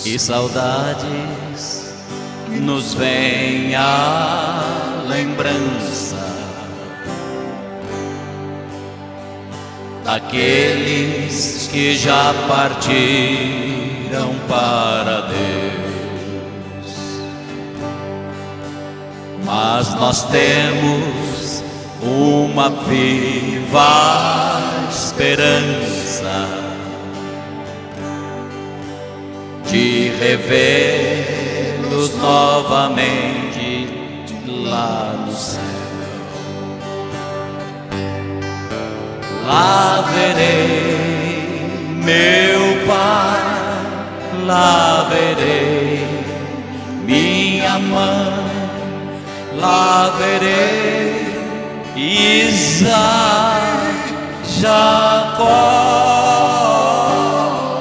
e saudades nos vem a lembrança daqueles que já partiram para Deus. Mas nós temos uma viva esperança de revê-los novamente lá no céu. Lá verei meu Pai, lá verei minha mãe, lá verei Isaac, Jacó.